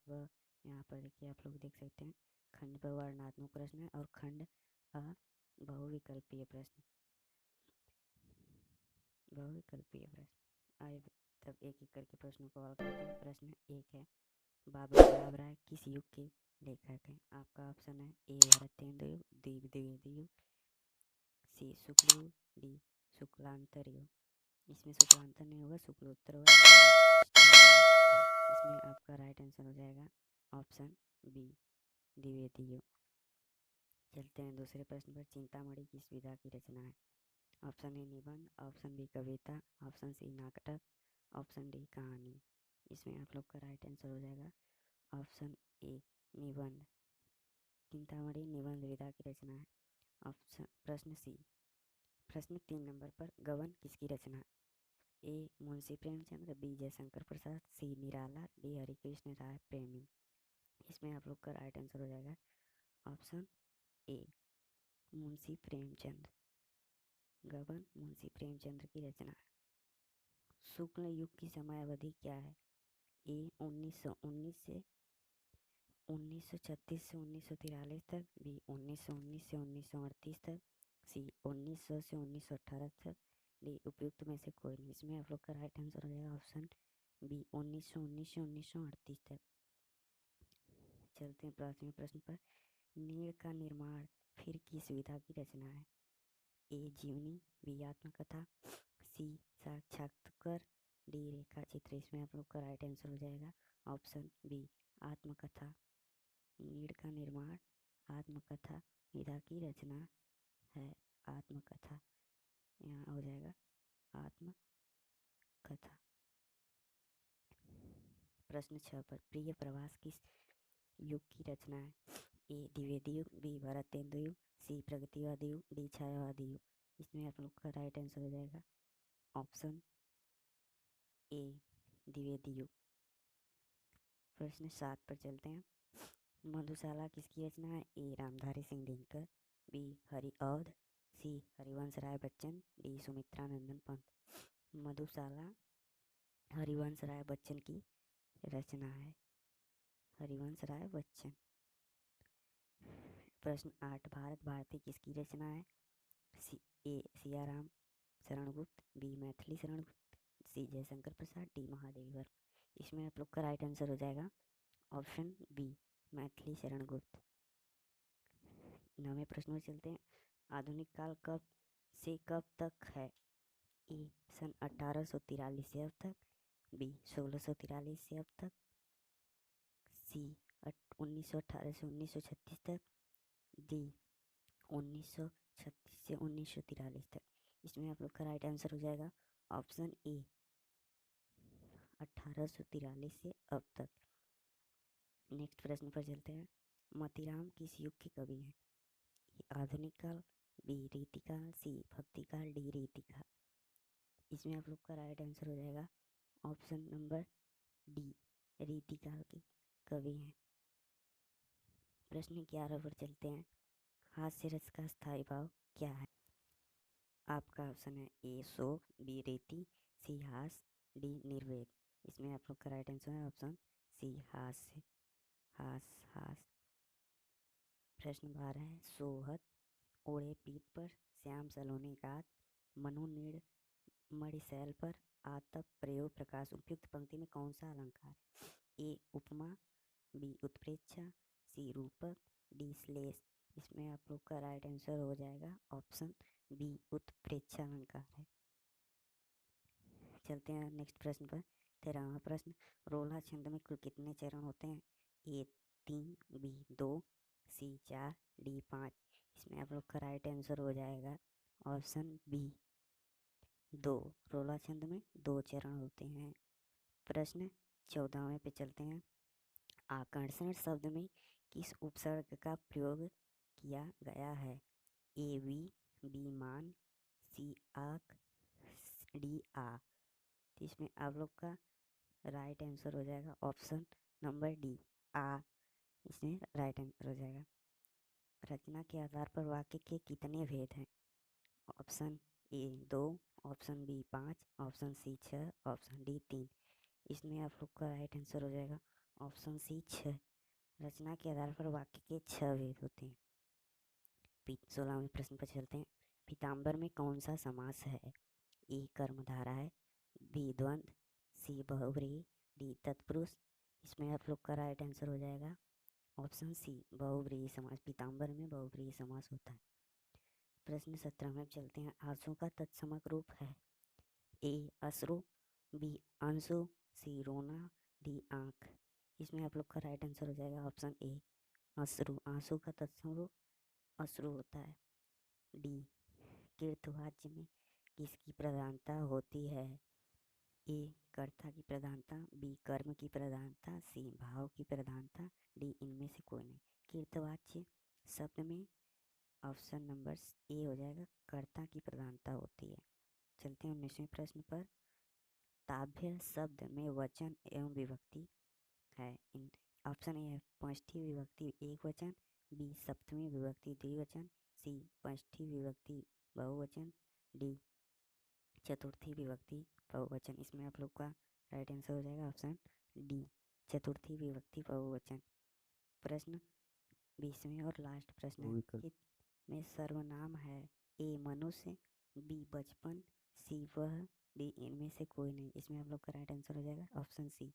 वह यहाँ पर देखिए आप लोग देख सकते हैं खंड ब वर्णनात्मक प्रश्न है और खंड अ बहुविकल्पीय प्रश्न। बहुविकल्पीय प्रश्न आइए तब एक एक करके प्रश्नों को हल करते हैं। प्रश्न एक है, बाबू साहब राय किस युग के लेखक हैं? आपका ऑप्शन है ए भरतेंदु युग, डी द्विवेदी युग, सी शुक्ल युग, डी शुक्लांतर युग। इसमें शुक्लांतर नहीं होगा, शुक्लोत्तर होगा। इसमें आपका राइट आंसर हो जाएगा ऑप्शन बी द्विवेदी युग। चलते हैं दूसरे प्रश्न पर। चिंतामणि किस विधा की रचना है? ऑप्शन ए निबंध, ऑप्शन बी कविता, ऑप्शन सी नाटक, ऑप्शन डी कहानी। इसमें आप लोग का राइट आंसर हो जाएगा ऑप्शन ए निबंध। चिंतामणि निबंध विधा की रचना है। ऑप्शन प्रश्न सी। प्रश्न 3 नंबर पर, गबन किसकी रचना है? ए मुंशी प्रेमचंद्र, बी जयशंकर प्रसाद, सी निराला, डी हरिकृष्ण राय प्रेमी। इसमें आप लोग का राइट आंसर हो जाएगा ऑप्शन ए मुंशी प्रेमचंद। गबन मुंशी प्रेमचंद्र की रचना है। शुक्ल युग की समय अवधि क्या है? ए 1919 से 1936 से 1943 तक, बी 1919 से 1938 तक, सी 1900 से 1918 तक, डी उपयुक्त में से कोई नहीं। इसमें आप लोग का राइट आंसर हो जाएगा ऑप्शन बी 1919 से 1938 तक। चलते हैं पांचवें प्रश्न पर। नीड़ का निर्माण फिर किस विधा की रचना है? ए जीवनी, बी आत्मकथा, सी साक्षात्कार, डी रेखा चित्र। इसमें आप लोग का राइट आंसर हो जाएगा ऑप्शन बी आत्मकथा। नीड़ का निर्माण आत्मकथा विधा की रचना है। आत्मकथा यहाँ हो जाएगा आत्मकथा। प्रश्न 6 पर, प्रिय प्रवास किस युग की रचना है? ए द्विवेदी युग, बी भरतेंदु युग, सी प्रगतिवादी युग, डी छायावादी युग। इसमें आप लोग का राइट आंसर हो जाएगा ऑप्शन ए द्विवेदी युग। प्रश्न 7 पर चलते हैं। मधुशाला किसकी रचना है? ए रामधारी सिंह दिनकर, बी हरि औध, सी हरिवंश राय बच्चन, डी सुमित्रा नंदन पंत। मधुशाला हरिवंश राय बच्चन की रचना है। हरिवंश राय बच्चन। प्रश्न 8, भारत भारती किसकी रचना है? ए सियाराम शरणगुप्त, बी मैथिली शरणगुप्त, सी जयशंकर प्रसाद, डी महादेवी वर्मा। इसमें आप लोग का राइट आंसर हो जाएगा ऑप्शन बी मैथिली शरणगुप्त। 9वें प्रश्न में चलते हैं। आधुनिक काल कब से कब तक है? ए सन 1843 से अब तक, बी 1643 से अब तक, सी 1918 से 1936 तक, डी 1936 से 1943 तक। इसमें आप लोग का राइट आंसर हो जाएगा ऑप्शन ए 1843 से अब तक। नेक्स्ट प्रश्न पर चलते हैं। मोतीराम किस युग के कवि हैं? आधुनिक काल, बी रीतिकाल, सी भक्तिकाल, डी रीतिकाल। इसमें आप लोग का राइट आंसर हो जाएगा ऑप्शन नंबर डी रीतिकाल के कवि हैं। प्रश्न 11 पर चलते हैं। हास्य रस का स्थायी भाव क्या है? आपका ऑप्शन है ए शोक, बी रीति, सी हास, डी निर्वेद। इसमें आप लोग का राइट आंसर है ऑप्शन सी हास्य। हास। प्रश्न 12 है। सोहत ओढ़े पीठ पर श्याम सलोनी गात, मनोनीड़ मणिशैल पर आतप प्रयोग प्रकाश। उपयुक्त पंक्ति में कौन सा अलंकार है? ए उपमा, बी उत्प्रेक्षा, सी रूपक, डी श्लेष। इसमें आप लोग का राइट आंसर हो जाएगा ऑप्शन बी उत्प्रेक्षा अलंकार है। चलते हैं नेक्स्ट प्रश्न पर। 13वां प्रश्न। रोला छंद में कुल कितने चरण होते हैं? ए 3, बी 2, सी 4, डी 5। इसमें आप लोग का राइट आंसर हो जाएगा ऑप्शन बी 2। रोला छंद में 2 चरण होते हैं। प्रश्न 14वें पे चलते हैं। आकर्षण शब्द में किस उपसर्ग का प्रयोग किया गया है? ए वी, बी मान, सी आक, डी आ। तो इसमें आप लोग का राइट आंसर हो जाएगा ऑप्शन नंबर डी आ। इसमें राइट आंसर हो जाएगा। रचना के आधार पर वाक्य के कितने भेद हैं? Option A 2, option B 5, option C 6, option D 3। इसमें आप लोग का राइट आंसर हो जाएगा ऑप्शन सी 6। रचना के आधार पर वाक्य के 6 भेद होते हैं। 16वें प्रश्न पर चलते हैं। पीताम्बर में कौन सा समास है? ए कर्मधारा है, बी द्वंद्व, सी बहुव्रीहि, डी तत्पुरुष। इसमें आप लोग का राइट आंसर हो जाएगा ऑप्शन सी बहुव्रीहि समास। पीताम्बर में बहुव्रीहि समास होता है। प्रश्न 17 में चलते हैं। आंसू का तत्समक रूप है ए अश्रु, बी अंशु, सी रोना, डी आंख। इसमें आप लोग का राइट आंसर हो जाएगा ऑप्शन ए अश्रु। आंसू का तत्सम रूप अश्रु होता है। डी कीर्तवाच्य में किसकी प्रधानता होती है? ए कर्ता की प्रधानता, बी कर्म की प्रधानता, सी भाव की प्रधानता, डी इनमें से कोई नहीं। कीर्तवाच्य शब्द में ऑप्शन नंबर ए हो जाएगा, कर्ता की प्रधानता होती है। चलते हैं 19वें प्रश्न पर। ताभ्य शब्द में वचन एवं विभक्ति है। इन ऑप्शन ए है पंचठी विभक्ति एक वचन, बी सप्तमी विभक्ति द्विवचन, सी पंचठी विभक्ति बहुवचन, डी चतुर्थी विभक्ति बहुवचन। इसमें आप लोग का राइट आंसर हो जाएगा ऑप्शन डी चतुर्थी विभक्ति बहुवचन। प्रश्न 20वें और लास्ट प्रश्न है। में सर्वनाम है ए मनुष्य, बी बचपन, सी वह, डी इनमें से कोई नहीं। इसमें आप लोग का राइट आंसर हो जाएगा ऑप्शन सी।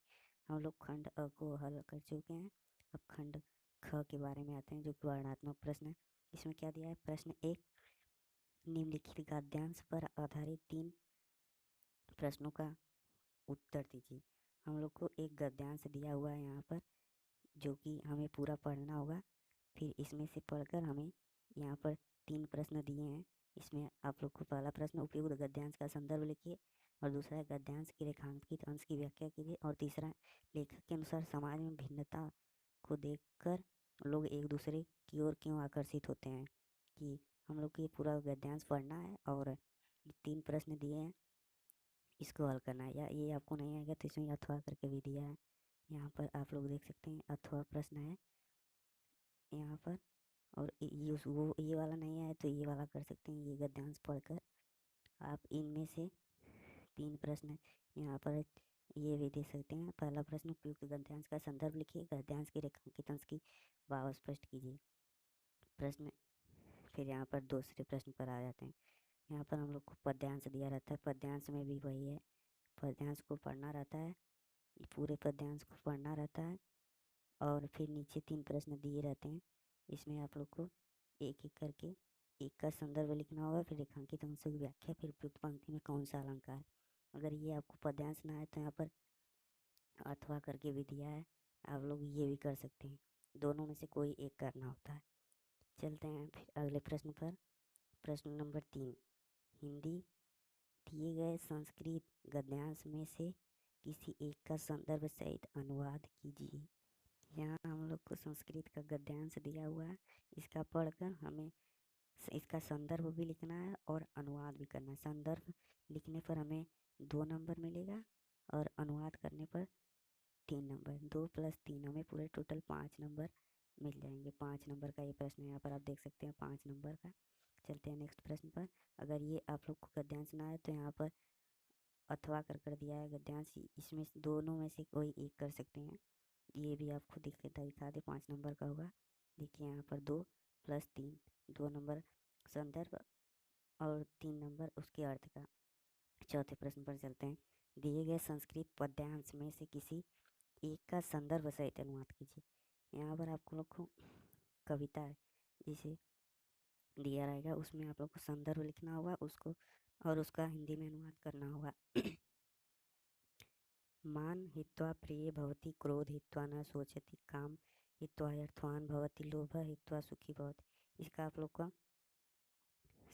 हम लोग खंड अ को हल कर चुके हैं। अब खंड ख के बारे में आते हैं जो कि वर्णनात्मक प्रश्न है। इसमें क्या दिया है? प्रश्न 1 निम्नलिखित गद्यांश पर आधारित 3 प्रश्नों का उत्तर दीजिए। हम लोग को एक गद्यांश दिया हुआ है यहाँ पर जो कि हमें पूरा पढ़ना होगा। फिर इसमें से पढ़कर हमें यहाँ पर 3 प्रश्न दिए हैं। इसमें आप लोग को पहला प्रश्न उपयुक्त गद्यांश का संदर्भ लिखिए, और दूसरा है गद्यांश के रेखांकित अंश की व्याख्या कीजिए, और तीसरा लेखक के अनुसार समाज में भिन्नता को देखकर लोग एक दूसरे की ओर क्यों आकर्षित होते हैं। कि हम लोग को ये पूरा गद्यांश पढ़ना है और 3 प्रश्न दिए हैं, इसको हल करना है। या ये आपको नहीं आएगा तो इसमें अथवा करके भी दिया है। यहाँ पर आप लोग देख सकते हैं अथवा प्रश्न है यहाँ पर। और ये वाला नहीं आया तो ये वाला कर सकते हैं। ये गद्यांश पढ़कर आप इनमें से 3 प्रश्न यहाँ पर ये भी दे सकते हैं। पहला प्रश्न उपयुक्त गद्यांश का संदर्भ लिखिए, गद्यांश के रेखांकित अंश की भाव स्पष्ट कीजिए। प्रश्न फिर यहाँ पर दूसरे प्रश्न पर आ जाते हैं। यहाँ पर हम लोग को पद्यांश दिया रहता है। पद्यांश में भी वही है, पद्यांश को पढ़ना रहता है, पूरे पद्यांश को पढ़ना रहता है। और फिर नीचे 3 प्रश्न दिए रहते हैं। इसमें आप लोग को एक एक करके एक का संदर्भ लिखना होगा, फिर रेखांकित अंशों की व्याख्या, फिर उपयुक्त पंक्ति में कौन सा अलंकार। अगर ये आपको पद्यांश ना आए तो यहाँ पर अथवा करके भी दिया है, आप लोग ये भी कर सकते हैं। दोनों में से कोई एक करना होता है। चलते हैं फिर अगले प्रश्न पर। प्रश्न नंबर 3 हिंदी दिए गए संस्कृत गद्यांश में से किसी एक का संदर्भ सहित अनुवाद कीजिए। यहाँ हम लोग को संस्कृत का गद्यांश दिया हुआ है, इसका पढ़कर हमें इसका संदर्भ भी लिखना है और अनुवाद भी करना है। संदर्भ लिखने पर हमें 2 नंबर मिलेगा और अनुवाद करने पर 3 नंबर। 2 + 3 हमें पूरे टोटल 5 नंबर मिल जाएंगे। 5 नंबर का ये प्रश्न यहाँ पर आप देख सकते हैं, 5 नंबर का। चलते हैं नेक्स्ट प्रश्न पर। अगर ये आप लोग को गद्यांश ना आए तो यहाँ पर अथवा कर दिया है गद्यांश, इसमें दोनों में से कोई एक कर सकते हैं। ये भी आपको दिखा दे 5 नंबर का होगा। देखिए यहाँ पर 2 + 3 2 नंबर संदर्भ और 3 नंबर उसके अर्थ का। चौथे प्रश्न पर चलते हैं। दिए गए संस्कृत पद्यांश में से किसी एक का संदर्भ सहित अनुवाद कीजिए। यहाँ पर आप लोग को कविता है जिसे दिया रहेगा, उसमें आप लोग को संदर्भ लिखना होगा उसको, और उसका हिंदी में अनुवाद करना होगा। मान हित्वा प्रिय भवति, क्रोध हित्वा न शोचति, काम हित्वा अर्थवान भवति, लोभ हित्वा सुखी भवति। इसका आप लोग का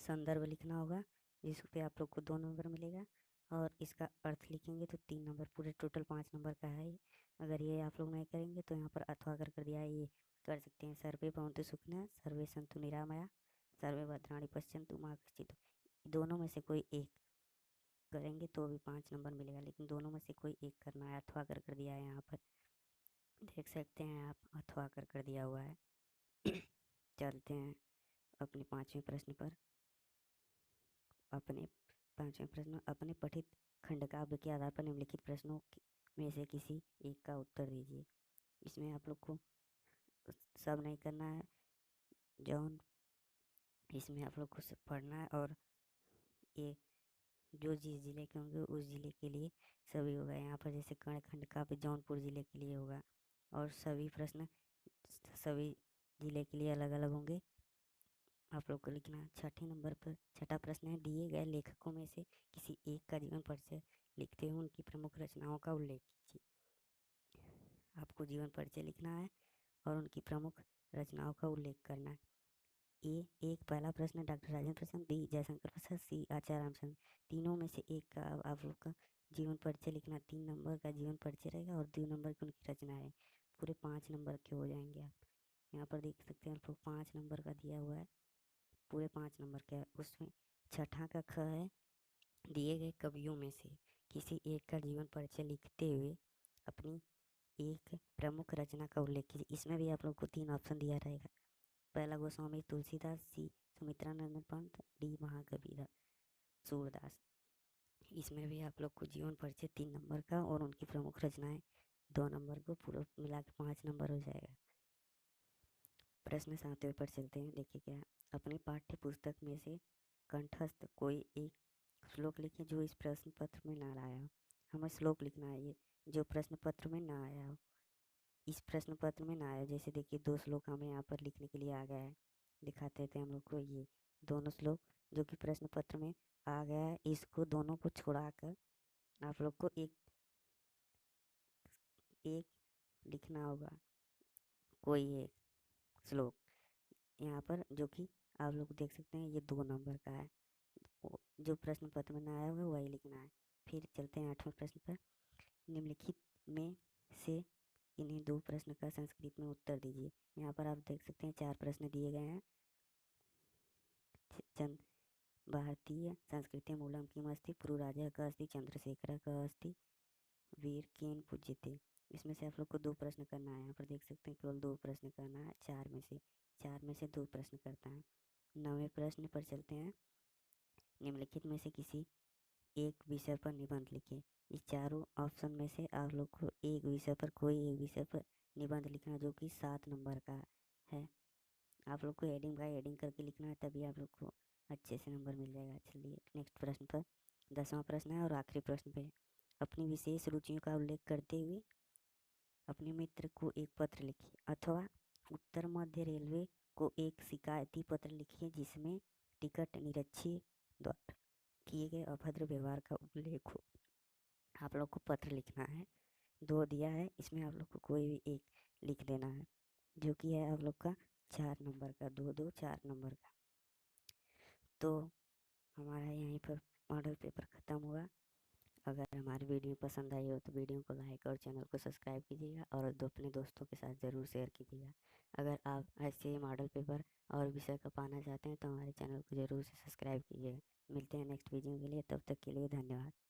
संदर्भ लिखना होगा, जिस पे आप लोग को 2 नंबर मिलेगा, और इसका अर्थ लिखेंगे तो 3 नंबर। पूरे टोटल 5 नंबर का है ये। अगर ये आप लोग नहीं करेंगे तो यहाँ पर अथवा कर दिया है, ये कर सकते हैं। सर्वे भवन्तु सुखिनः, सर्वे सन्तु निरामया, सर्वे भद्राणि पश्यन्तु मा कश्चित्। दोनों में से कोई एक करेंगे तो भी 5 नंबर मिलेगा, लेकिन दोनों में से कोई एक करना है। अथवा कर दिया है यहाँ पर, देख सकते हैं आप, अथवा कर दिया हुआ है। चलते हैं अपने 5वें प्रश्न पर। अपने 5वें प्रश्न, अपने पठित खंडकाव्य के आधार पर निम्नलिखित प्रश्नों में से किसी एक का उत्तर दीजिए। इसमें आप लोग को सब नहीं करना है, जौन इसमें आप लोग को सब पढ़ना है, और ये जो जिस जिले के होंगे उस जिले के लिए सभी होगा। यहाँ पर जैसे कर्णखंड का भी जौनपुर जिले के लिए होगा, और सभी प्रश्न सभी जिले के लिए अलग अलग होंगे। आप लोग को लिखना है। छठे नंबर पर छठा प्रश्न है, दिए गए लेखकों में से किसी एक का जीवन परिचय लिखते हुए उनकी प्रमुख रचनाओं का उल्लेख कीजिए। आपको जीवन परिचय लिखना है और उनकी प्रमुख रचनाओं का उल्लेख करना है। एक पहला प्रश्न डॉक्टर राजेंद्र प्रसाद, बी जयशंकर प्रसाद, सी आचार्य रामचंद्र। तीनों में से एक का आप लोग का जीवन परिचय लिखना। 3 नंबर का जीवन परिचय रहेगा और 2 नंबर की उनकी रचना है। पूरे 5 नंबर के हो जाएंगे। आप यहाँ पर देख सकते हैं, आपको 5 नंबर का दिया हुआ है, पूरे 5 नंबर का है। उसमें छठा का ख है, दिए गए कवियों में से किसी एक का जीवन परिचय लिखते हुए अपनी एक प्रमुख रचना का उल्लेख कीजिए। इसमें भी आप लोग को 3 ऑप्शन दिया रहेगा। पहला गोस्वामी तुलसीदास, सी सुमित्रानंद पंत, डी महाकवि सूरदास। इसमें भी आप लोग को जीवन परिचय 3 नंबर का और उनकी प्रमुख रचनाएं 2 नंबर को, पूरा मिला के 5 नंबर हो जाएगा। प्रश्न 7वें पर चलते हैं। देखिए क्या है, अपनी पाठ्य पुस्तक में से कंठस्थ कोई एक श्लोक लिखें जो इस प्रश्न पत्र में ना आया हो। हमें श्लोक लिखना है ये जो प्रश्न पत्र में ना आया हो, इस प्रश्न पत्र में ना आया। जैसे देखिए 2 श्लोक हमें यहाँ पर लिखने के लिए आ गया है, दिखाते थे हम लोग को। ये दोनों श्लोक जो कि प्रश्न पत्र में आ गया है, इसको दोनों को छुड़ाकर आप लोग को एक लिखना होगा, कोई एक श्लोक यहाँ पर, जो कि आप लोग देख सकते हैं ये 2 नंबर का है। जो प्रश्न पत्र में ना आया होगा वही लिखना है। फिर चलते हैं 8वें प्रश्न पर। निम्नलिखित में से इन्हीं 2 प्रश्न का संस्कृत में उत्तर दीजिए। यहाँ पर आप देख सकते हैं 4 प्रश्न दिए गए हैं। चंद भारतीय संस्कृति मूलम किम अस्ति, पुरु राजा का अस्ति, चंद्रशेखर का अस्ति, वीर केन पूज्यते। इसमें से आप लोग को 2 प्रश्न करना है। यहाँ पर देख सकते हैं केवल 2 प्रश्न करना है, 4 में से 2 प्रश्न करता है। 9वें प्रश्न पर चलते हैं। निम्नलिखित में से किसी एक विषय पर निबंध लिखें। इस चारों ऑप्शन में से आप लोग को एक विषय पर निबंध लिखना, जो कि 7 नंबर का है। आप लोग को हेडिंग बाय हेडिंग करके लिखना है, तभी आप लोग को अच्छे से नंबर मिल जाएगा। चलिए नेक्स्ट प्रश्न पर, 10वां प्रश्न है और आखिरी प्रश्न पे। अपनी विशेष रुचियों का उल्लेख करते हुए अपने मित्र को एक पत्र लिखिए, अथवा उत्तर मध्य रेलवे को एक शिकायती पत्र लिखिए जिसमें टिकट निरक्षी द्वारा किए गए अभद्र व्यवहार का उल्लेख हो। आप लोग को पत्र लिखना है, 2 दिया है, इसमें आप लोग को कोई भी एक लिख देना है, जो कि है आप लोग का 4 नंबर का, 4 नंबर का। तो हमारा यहीं पर मॉडल पेपर ख़त्म हुआ। अगर हमारी वीडियो पसंद आई हो तो वीडियो को लाइक और चैनल को सब्सक्राइब कीजिएगा, और अपने दोस्तों के साथ ज़रूर शेयर कीजिएगा। अगर आप ऐसे ही मॉडल पेपर और विषय का पाना चाहते हैं तो हमारे चैनल को ज़रूर से सब्सक्राइब कीजिएगा। मिलते हैं नेक्स्ट वीडियो के लिए, तब तक के लिए धन्यवाद।